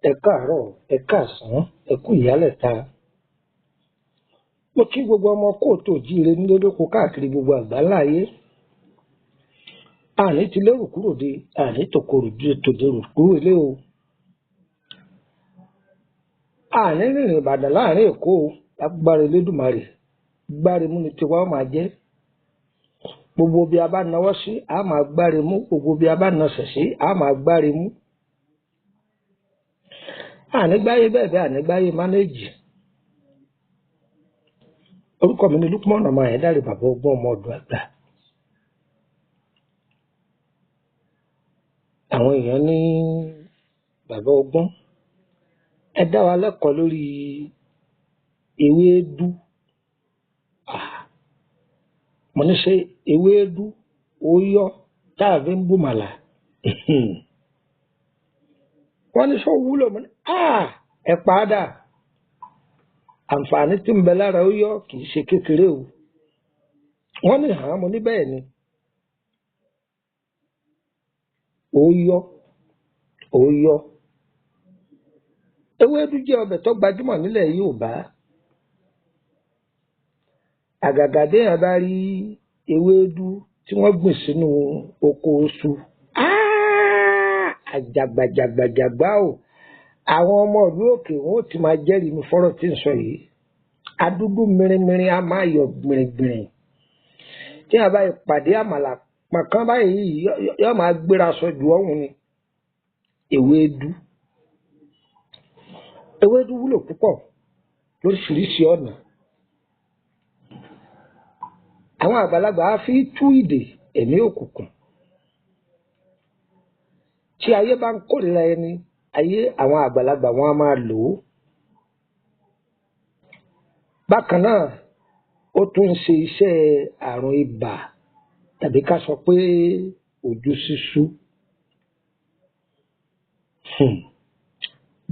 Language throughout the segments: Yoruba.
ẹ káàárọ̀ ẹ káàsán ẹ kú ìyálẹ̀ta. Mo kí gbogbo ọmọ kóòtù òjíire nílé lóko káàkiri gbogbo àgbáláyé. Àní ti lérò kúrò de àní tòkòrò tòdèrò kúrò ilé o. Àní rìnrìn Ìbàdàn láàrin Èkó o lágbára Elédùmarè gbáre mú ni tiwa ó máa jẹ́. Gbogbo bí a bá nawọ́ sí a máa gbáre mú, gbogbo bí a bá nasẹ̀ sí a máa gbáre mú. Ànígbáyé bẹ́ẹ̀ bẹ́ẹ̀ ànígbáyé mánéèjì. Orúkọ mi ni Lukman ọmọ Ayédáre bàbá ọgbọ́n ọmọ ọdún àgbà. Àwọn èèyàn ní bàbá ọgbọ́n ẹ dá wa lẹ́kọ̀ọ́ lórí Ewedu. Mo ní ṣe Ewedu Ooyo Tàbí ń bùmàlà. Wọ́n ní sọ wúlò mo ní ẹ padà. Àǹfààní tí ń bẹ lára Ooyo kì í ṣe kékeré o. Wọ́n ní mo ní bẹ́ẹ̀ ni. Ooyo. Ewedu jẹ́ ọbẹ̀ tó gbajúmọ̀ nílẹ̀ Yorùbá. Àgàgà déèyàn bá rí Ewedu tí wọ́n gbìn sínú oko oṣù. Àjàgbàjàgbàjàgbà o. Àwọn ọmọ ìlú òkè wọn ò ti máa jẹ́rìí mi fọ́rọ̀ tí ń sọ yìí. Adúdú mìrìnmìrìn a máa yọ gbìnrìngbìnrìn. Tí a bá ìpàdé àmàlà pọ̀nkan báyìí yóò máa gbéra sọ jù ọ̀hún ni. Ewedu wúlò púpọ̀ lóríṣiríṣi ọ̀nà. Àwọn àgbàlagbà á fi tú ìdè ẹ̀mí òkùnkùn. Tí ayé bá ń kórìíra ẹni, àwọn àgbàlagbà wọn a máa lò ó. Bákan náà, ó tún ń ṣe iṣẹ́ àrùn ibà tàbí ká sọ pé ojú ṣíṣú.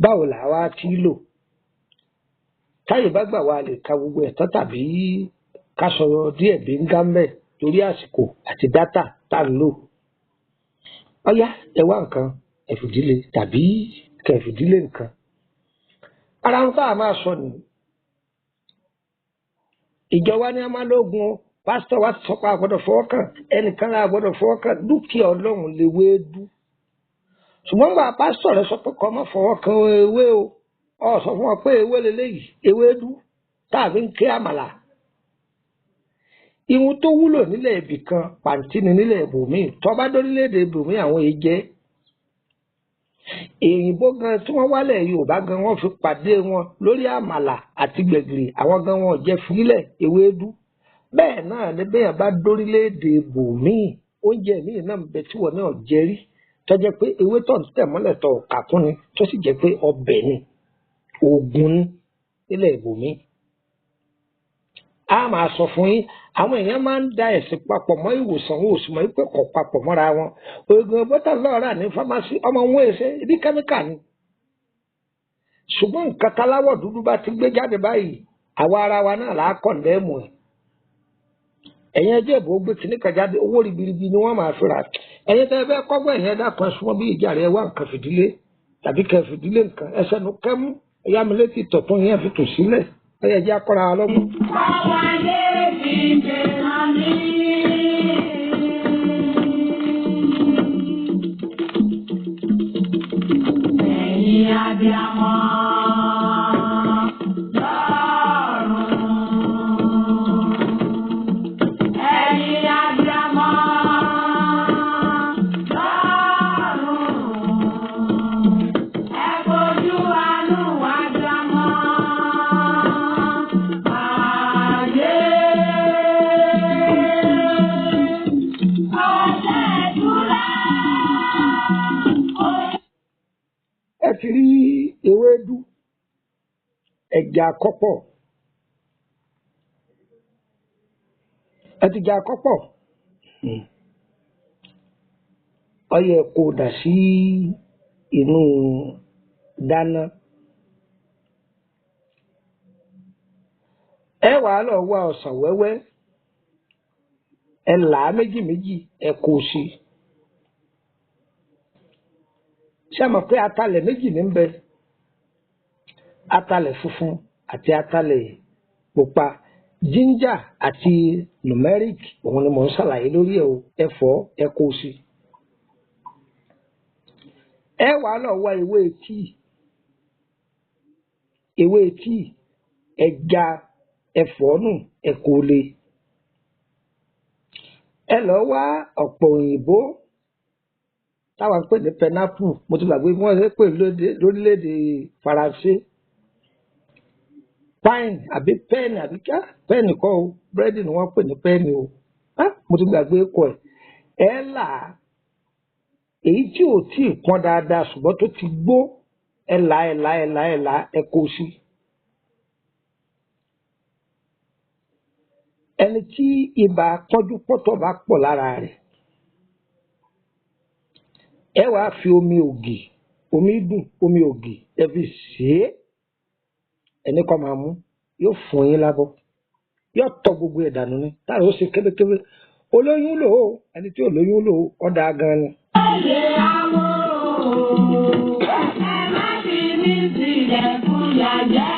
Báwo là wá ti lò? Táyé bá gbà wá lè ka gbogbo ẹ̀tọ́ tàbí ká sọ̀rọ̀ díẹ̀ bí ń gámẹ̀ torí àsìkò àti dátà tá ń lò. Ọ̀yá ẹ wá nǹkan ẹ̀fìdílé tàbí kẹ̀fìdílé nǹkan. Ara ń tá a máa sọ nìyí. Ìjọba ní a máa lóògùn o, pásítọ̀ wa ti sọ pé a gbọ́dọ̀ fọwọ́ kàn, ẹnìkan la gbọ́dọ̀ fọwọ́ kàn, dúkìá Ọlọ́run l'Ewedu. Ṣùgbọ́n gba pásítọ̀ rẹ sọ pé kó má fọwọ́ kan ewé o, ọ sọ fún wọn pé ewé leléyìí, Ewedu tàbí ń ké àmàlà. Ihun tó wúlò nílẹ̀ ibì kan pàǹtí ni nílẹ̀ ibòmíì, tó bá dórílẹ̀-èdè ibòmíì àwọn èjẹ́. Èyìnbó gan tí wọ́n wálẹ̀ Yorùbá gan wọ́n fi pàdé wọn lórí àmàlà àti gbẹ̀gìrì, àwọn gan wọn jẹ́ fílẹ̀ Ewedu. Bẹ́ẹ̀ náà ni bẹ́ẹ̀ bá dórílẹ̀-èdè ibòmíì oúnjẹ míì náà ń bẹ tí wọ́n náà jẹ rí tó jẹ́ pé ewé tó ń tẹ̀ mọ́lẹ̀ tó kàkún ni tó sì jẹ́ pé ọbẹ̀ ni oògùn ní nílẹ̀ ibòmíì. A máa sọ fún yín àwọn èèyàn máa ń da ẹ̀sìn papọ̀ mọ́ ìwòsàn wọn ò sì mọ̀ wípé kò papọ̀ mọ́ra wọn. Oògùn bọ́tà lọ́ọ̀rà ní fámásì ọmọ wọn èsè ibi kẹ́míkà ni. Ṣùgbọ́n nǹkan taláwọ̀ dúdú bá ti gbé jáde báyìí àwa ara wa náà là á kọ̀ndẹ́ẹ̀mù ẹ̀. Ẹ̀yin ẹjẹ́ ìbò gbé kìíní kan jáde owó ribiribi ni wọ́n máa fi rà. Ẹ̀yin tẹ́ ẹ fẹ́ kọ́gbọ́n ẹ̀yin ẹ̀dá kan súnmọ́ bí ìjà rẹ̀ wá nǹkan fìdílé tàbí kẹ́ fìdílé nǹkan ẹsẹ̀ nu kẹ́mú ẹ̀yà mi létí tọ̀tún yẹn fi tò sílẹ̀ ẹ̀yẹ jẹ́ akọ́ra lọ́mú. Abiyamọ lọ́run, ẹ̀yin abiyamọ lọ́run, ẹ fojú àánú abiyamọ ayé. Ẹ ti rí Ewedu ẹja àkọ́pọ̀ ẹtìjà àkọ́pọ̀ ó yẹ kó dà sí inú dáná. Ẹ wàá lọ wá ọsàn wẹ́wẹ́ ẹ là á méjì méjì ẹ kó sí i. Ṣé ẹ mọ̀ pé atalẹ̀ méjì ní ń bẹ atalẹ̀ funfun àti atalẹ̀ pupa, ginger àti turmeric òun ni mò ń ṣàlàyé lórí ẹ̀ o. ẹ̀fọ́ ẹ kó sí. ẹ wà lọ wá ewé tíì ẹja ẹ̀fọ́ nù ẹ kó lé. ẹ lọ wá ọ̀pọ̀ òyìnbó táwọn ń pè ní pineapple, mo ti gbàgbé bí wọ́n ṣe pè lórílẹ̀‐èdè Faransé, pine àbí pẹ́ẹ̀nì àbí ká pẹ́ẹ̀nì kọ́ o, búrẹ́dì ni wọ́n pè ní pẹ́ẹ̀nì o, mo ti gbàgbé kọ́ ẹ̀. ẹ là èyí tí ò tí ì pọ́n dáadáa ṣùgbọ́n tó ti gbó ẹ là ẹ kó sí. ẹni tí ibà pọ́njú pọ́tọ̀ bá pọ̀ lára rẹ̀, ẹ wàá fi omi ògì, omi dùn, omi ògì ẹ fi sè é, ẹni kọ́ máa mú, yóò fún yín lábọ́, yóò tọ́ gbogbo ẹ̀ dànù ni, táwọn ó ṣe kébékébé. olóyún lò ó, ẹni tí ò lóyún lò ó, ọ̀dà gan ni. Ẹyẹ awo, ẹ má fi mí sílẹ̀ fún yàjẹ́.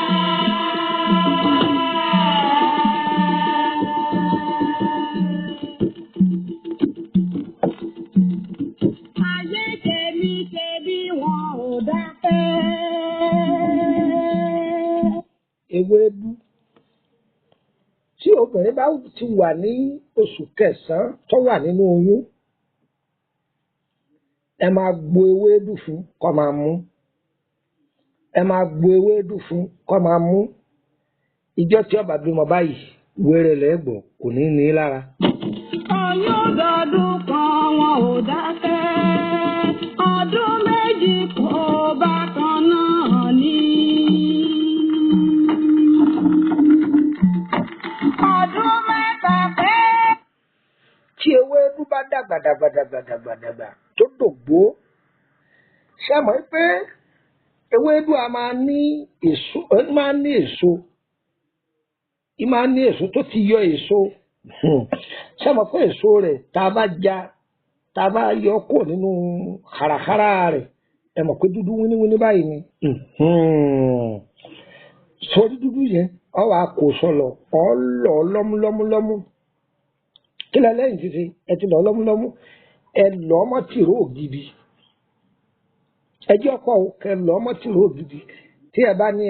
Ayé tèmi ṣe bí wọn ò dákẹ́. Ewedu tí obìnrin bá ti wà ní oṣù kẹsàn-án tó wà nínú oyún, ẹ máa gbo ewédú fún kó máa mú, ẹ máa gbo ewédú fún kó máa mú. ìjọ tí ó bá bímọ báyìí wéré lẹ́gbọ̀n kò ní ní lára. Oyún dọdún kan wọn ò dákẹ́, ọdún méjì kò bá kan náà ní. Ọdún mẹ́ta pé. tí ewédú bá dàgbà tó dògbó, ṣé mọ̀ pé ewédú a máa ní èso, máa ní èso tó ti yọ èso. ṣé mọ̀ pé èso rẹ̀ tá a bá já, tá a bá yọ kúrò nínú hàràhàrà rẹ̀, ẹ mọ̀ pé dúdú wíníwíní báyìí ni. sórí dúdú yẹn ọ wàá kó sọlọ ọ lọ lọ́múlọ́mú. kí lẹ lẹ́yìn títí ẹ ti lọ lọ́múlọ́mú, ẹ lọ́ mọ́ tìró ògidì, ẹjọ́ pọ̀ kẹ lọ́ mọ́ tìró ògidì. tí ẹ bá ní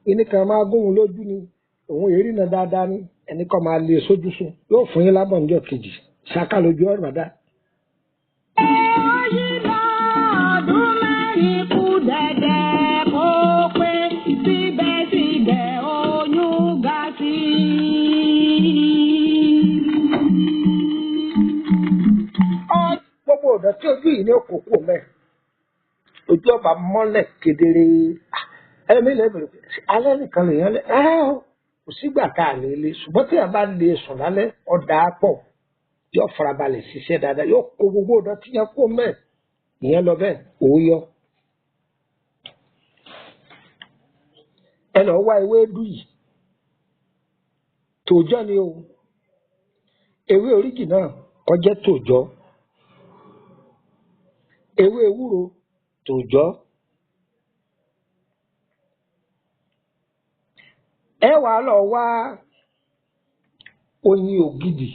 ẹni kan máa góhun lójú ni, òun èrí náà dáadáa ní, ẹni kan máa lè sójú sùn, yóò fún yín lábọ̀ níjọ́ kejì, ṣáká lójú ọ̀rọ̀ bàdá. Oyún lọ́dún mẹ́rin kú dẹ̀dẹ̀ kó pé síbẹ̀síbẹ̀ oyún ga sí. gbogbo ọ̀dọ́ tí ojú yìí ní òkòkò mẹ́, ojú ọba mọ́lẹ̀ kedere. ẹ̀mí lè bèrè pé alẹ́ nìkan lèèyàn lẹ́ kò sígbà tá a lè le, ṣùgbọ́n tí a bá lè sùn lálẹ́ ọ̀dà pọ̀, yóò farabalẹ̀ ṣiṣẹ́ dáadáa, yóò kó gbogbo ọ̀dọ́ tí yẹn kó mẹ́. ìyẹn lọ bẹ́ẹ̀ Ooyo. ẹ lọ wá ewédú yìí, tòòjọ́ ni o, ewé oríkì náà kọjá tòòjọ́, ewé ewúro tòòjọ́. ẹ wàá lọ wá oyin ògidì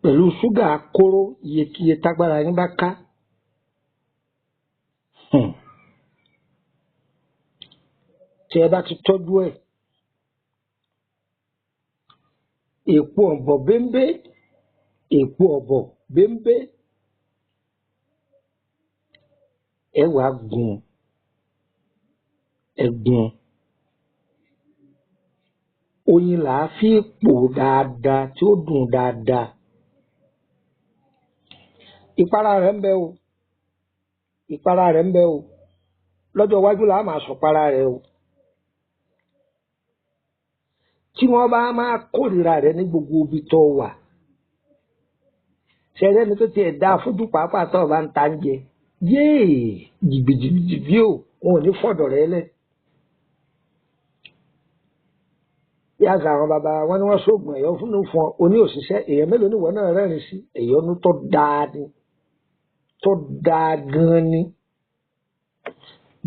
pẹ̀lú ṣúgà kóró iyekíye tágbára yín bá ká. tí ẹ bá ti tọ́jú ẹ̀, èpo ọ̀bọ̀ bẹ́ńbẹ́ ẹ wàá gùn ẹ̀gùn. oyin là á fi pò dáadáa tí ó dùn dáadáa. ìpara rẹ̀ ń bẹ o, lọ́jọ́ iwájú là á máa sọ̀para rẹ̀ o. tí wọ́n bá máa kórìíra rẹ̀ ní gbogbo ibi tó wà, ṣẹlẹ̀ ní tó tiẹ̀ dá fojú pàápàá tó bá ń ta ń jẹ, yéè jìbìjìbì o, wọn ò ní fọ̀dọ̀ rẹ̀ lẹ̀. yàtọ̀ àwọn bàbá wọn ni wọ́n sóògùn ẹ̀yọ́ fún ọ oní òṣìṣẹ́, èèyàn mélòó ni ìwọ náà rẹ́rìn sí ẹ̀yọ́nú tó dáa gan ni.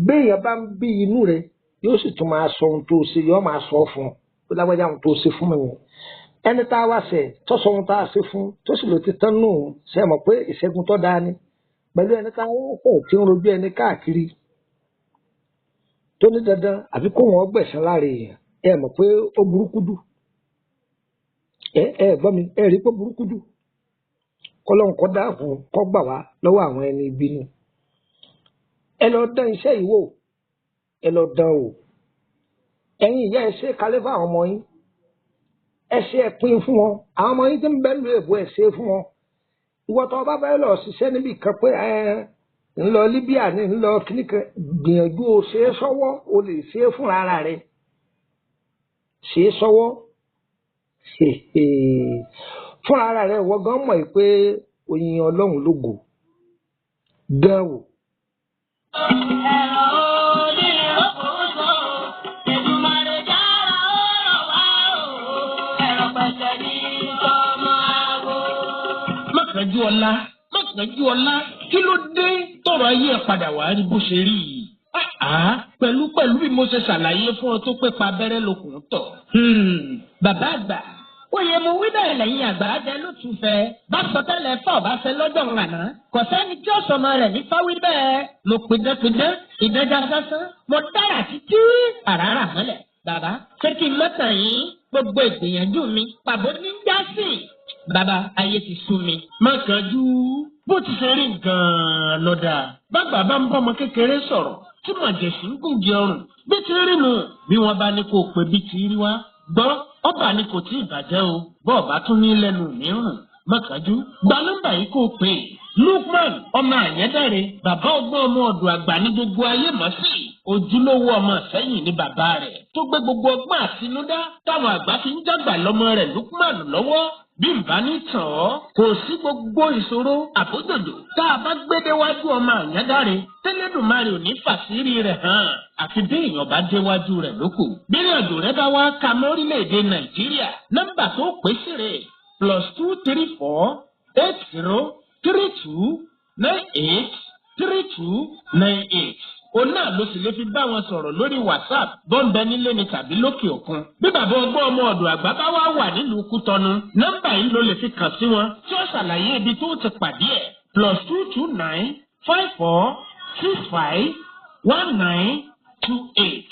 béèyàn bá ń bí inú rẹ̀ yóò sì tún máa sọ ohun tó ṣe yóò máa sọ fún ọ ó lágbájá ohun tó ṣe fún mi yẹn ẹni tá a wá ṣe tó sọ ohun tá a ṣe fún tó sì lò ti tán nù ṣe mọ̀ pé ìṣẹ́gun tó dáa ni pẹ̀lú ẹni tá a wọ́n pọ̀ tí ń rojú ẹni káàkiri tó ní dandan àfi kó wọn gbẹ̀san láre èèyàn ẹ mọ̀ pé ó burúkú dù ẹ gbọ́ mi ẹ rí pé burúkú dù kọ́lọ́n kọ́ dáàbò kọ́ gbà wá lọ́wọ́ àwọn ẹni ìbínú ẹ lọ dán iṣẹ́ yìí wò ẹ lọ dán wò ẹ̀yin ìyá ẹ ṣe kalẹ̀ fún àwọn ọmọ yín ẹ ṣe ẹ pín fún wọn àwọn ọmọ yín tí ń bẹ lu èbó ẹ ṣe fún wọn ìwọ tó bá fẹ́ lọ ṣiṣẹ́ níbi kan pé ńlọ Libya ní ńlọ kíníkan gbìyànjú o ṣe é sọ́wọ́ o lè ṣe é fún ara rẹ ṣe é sọ́wọ́ fún ara rẹ ìwọ gan mọ̀ pé oyin Ọlọ́run lógo gan wò. Mọ̀kànjú ọlá kí ló dé tọrọ ayé ẹ̀ padà wá rí bó ṣe rí yìí. Pẹ̀lú bí mo ṣe ṣàlàyé fún ọ tó pé pa abẹ́rẹ́ lókun tọ̀. Bàbá àgbà òye mo wí bẹ́ẹ̀ lẹ́yìn àgbà jẹ́ ló tún fẹ́ bá sọ tẹ́lẹ̀ fọ́ bá fẹ́ lọ́jọ́ àná kò sẹ́ni tí ó sọmọ rẹ̀ ní fáwí bẹ́ẹ̀ mo pidán ìdájà sásán mo dára títí àràrà mọ́lẹ̀. Bàbá ṣé kí n mọ́tàn yín gbogbo ìgbìyànjú mi pàbó ní jásì. Bàbá ayé ti sú mi. Mọ̀kànjú bó ti ṣe rí gan-an lọ́dà. Bàgbà bá ń bọ́ ọmọ kékeré sọ̀rọ̀ tí màjèṣí ń gùnjẹ ọrùn bí ti rí nu bí wọ́n bá ní kó pè bí ti rí wá gbọ́ ọba ni kò tí ì bàjẹ́ o bọ́ọ̀ bá tún ní lẹ́nu mìíràn. Mọ̀kànjú gba nọ́mbà yìí kó pè é. Lukman ọmọ Àyẹ́dáre bàbá ọgbọ́n ọmọ ọ̀dọ̀ àgbà ní gbogbo ayé mọ̀ sí ojúlówó ọmọ Ìṣẹ́yìn ní bàbá rẹ̀ tó gbé gbogbo ọgbọ́n àtinúdá táwọn àgbà fi ń jágbà lọ́mọ rẹ̀ Lukman lọ́wọ́. Bí n bá ní tàn ọ́ kò sí gbogbo ìṣòro àbójòjò tá a bá gbé déwájú ọmọ Àyẹ́dáre tẹ́lẹ̀dùmarè ò ní fàṣírí rẹ̀ hàn àfi bí èèyàn bá déwájú rẹ̀ lóko. Bí ìrìnàjò rẹ bá wá ka mọ́rílẹ̀-èdè Nàìjíríà nọ́mbà tó pè sí rẹ̀ +234 80 32 98 32 98. Òun náà ló sì lè fi bá wọn sọ̀rọ̀ lórí WhatsApp bọ́ńbẹ́ nílé ni tàbí lókè òkun. Bí bàbá ọgbọ́n ọmọ ọ̀dọ̀ àgbà bá wá wà nílùú Kútọ́nù nọ́mbà yìí ló lè fi kàn sí wọn tí ó ṣàlàyé ibi tó ti pàdé ẹ̀ +229 54 65 1928.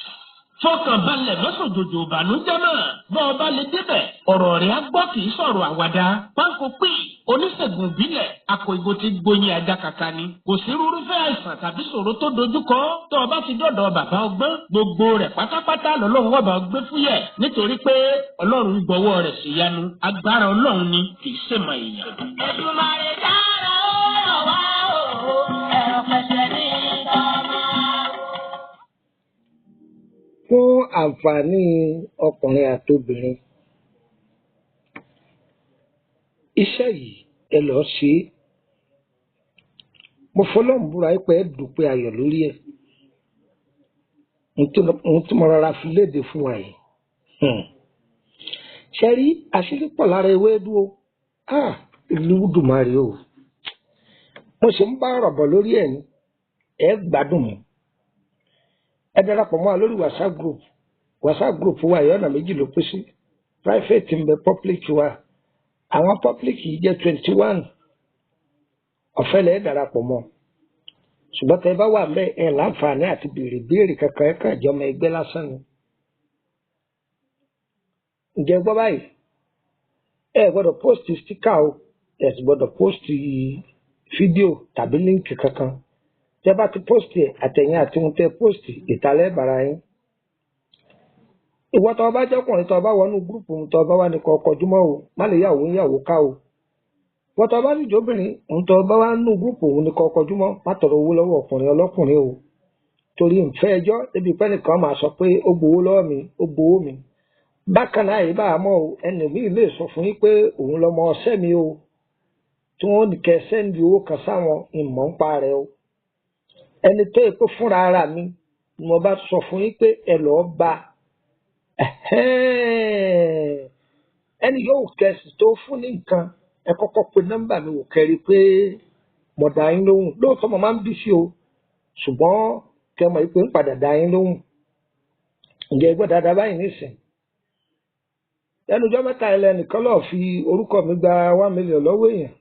Fọkàn balẹ̀ lọ́sọ̀jòjò ìbànújẹ́ náà bọ́ ọ bá lè débẹ̀ ọ̀rọ̀ rẹ̀ á gbọ́ kì í sọ̀rọ̀ àwàdà. Pánkó pè oníṣègùn ìbílẹ̀ àpò ìbò ti gbóyin ajá kàkà ni. Kò sí irúfẹ́ àìsàn tàbí ṣòro tó dojúkọ tó o bá ti dọ̀dọ̀ bàbá ọgbọ́n gbogbo rẹ̀ pátápátá lọ́lọ́run ọba ọgbẹ́ fúyẹ̀ nítorí pé Ọlọ́run gbọ́wọ́ rẹ̀ ṣèyanu agbára Ọlọ́run ni kì í ṣèmọ̀ èèyàn. Èdùmàrè dára ó rọ̀ wá o, ẹ̀rọ pẹ̀sẹ̀ ní ìtọ́mọ. Fún àǹfààní ọkùnrin àtobìnrin iṣẹ́ yìí ẹ lọ ṣe é mo fọlọ́run búra pé ẹ dúpẹ́ ayọ̀ lórí ẹ̀ ohun tí mo rọra fi léde fún wa yìí ṣe rí àṣírí pọ̀ lára ewédú o ìlú dùmarè o mo ṣe ń bá ọ̀rọ̀ bọ̀ lórí ẹ̀ ní ẹ gbádùn mọ́ ẹ darapọ̀ mọ́ wa lórí WhatsApp group wa yìí ọ̀nà méjì ló pín sí private ń bẹ public wa àwọn public yìí jẹ́ 21 ọ̀fẹ́ lẹ́ẹ̀ darapọ̀ mọ́ ṣùgbọ́n tẹ́ bá wà mẹ́ ẹ̀ láǹfààní àti béèrè kankan ẹ̀ka ìjọba ẹgbẹ́ lásán ni. ǹjẹ́ gbọ́ báyìí ẹ gbọ́dọ̀ post sticker o ẹ sì gbọ́dọ̀ post fídíò tàbí líǹkì kankan tẹ́ bá ti post ẹ̀ àtẹ̀yìn àti ohun tẹ́ post ìtàlẹ́ bàrà yín. ìwọ tó bá jẹ́kùnrin tó bá wọnú gúrùpù tó bá wà ní kọjúmọ́ o má lè yàwó ká o. wọ́n tó bá sì jóbìnrin ohun tó bá wà nínú gúrùpù òun ní kọjúmọ́ má tọrọ owó lọ́wọ́ ọkùnrin ọlọ́kùnrin o. torí ìfẹ́ ẹjọ́ débi pẹ́ nìkan máa sọ pé ó gbowó lọ́wọ́ mi ó gbowó mi. bákan náà yìí bá a mọ̀ o ẹnì míì lè sọ fún yín pé òun lọmọ ọṣẹ́ mi o tí wọ́n ní kẹ́ sẹ́ndì owó kan sáwọn ìmọ̀ ń pa rẹ̀ o. ẹni tó yẹ pé fúnra ara mi ni mo bá sọ fún yín pé ẹ lọ́ọ́ bá ẹni yóò kẹsì tó fún ní nǹkan ẹ kọ́kọ́ pe nọ́mbà mi wò kẹrí pé mo dá yín lóhùn lóòótọ́ mo máa ń bí sí o ṣùgbọ́n kẹ́ mọ̀ pé ń padà dá yín lóhùn ǹjẹ́ gbọ́ dáadáa báyìí nísìn lẹ́nujọ́ mẹ́ta ilẹ̀ nìkan lọ́ọ́ fi orúkọ mi gba 1 million lọ́wọ́ èèyàn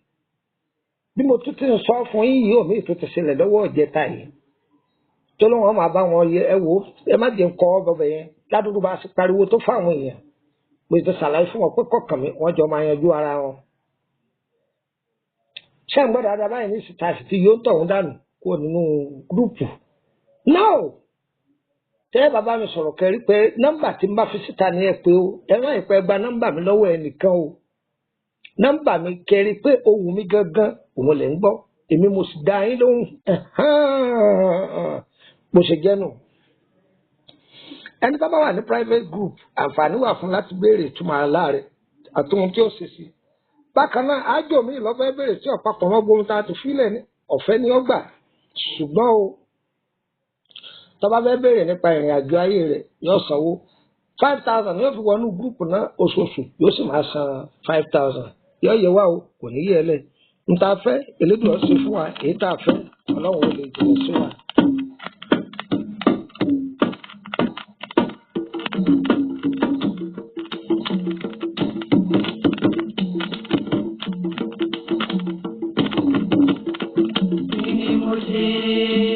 bí mo tún ti ń sọ fún yín yìí òmíì tó ti ṣẹlẹ̀ lọ́wọ́ ìjẹta yìí tó ló wọn máa bá wọn yẹ ẹ wò ó ẹ má jẹ́ ń kọ́ bọ̀bẹ̀ yẹn ládùúgbò bá ṣe pariwo tó fáwọn èèyàn pé tó ṣàlàyé fún wọn pé kọ̀ọ̀kan mi wọ́n jọ máa yanjú ara wọn. ṣé ń gbọ́ dáadáa báyìí ní síta sì ti yóò tọ̀hún dànù kúrò nínú gúrùpù. náà tẹ́ bàbá mi sọ̀rọ̀ kẹrí pé nọ́mbà tí n bá fi síta ni ẹ pé o ẹ má ìpẹ́ gba nọ́mbà mi lọ́wọ́ ẹnìkan o nọ́mbà mi kẹrí pé ohùn mi gangan òun lè ń gbọ́ èmi mo sì dá yín lóhùn bó ṣe jẹ́ nù. ẹni tó bá wà ní private group àǹfààní wà fún láti béèrè ìtumọ̀ àlá rẹ̀ àtúntò tí ó ṣe sí. bákan náà ájò mi lọ́fẹ́ béèrè tí ọ̀pápọ̀ mọ́ gbóhùn tá a ti fílẹ̀ ní ọ̀fẹ́ ni ó gbà ṣùgbọ́n o tó bá fẹ́ béèrè nípa ìrìn àjò ayé rẹ̀ yóò sanwó 5,000 yóò fi wọnú gúrùpù náà oṣooṣù yóò sì máa san 5,000 yóò yẹ wá o kò ní yẹ lẹ̀ n ta fẹ́ elédùn ọ̀sẹ̀ fún wa èyí tá a fẹ́ ọlọ́run ò lè jìnnà sí wa. Ni mo ṣe.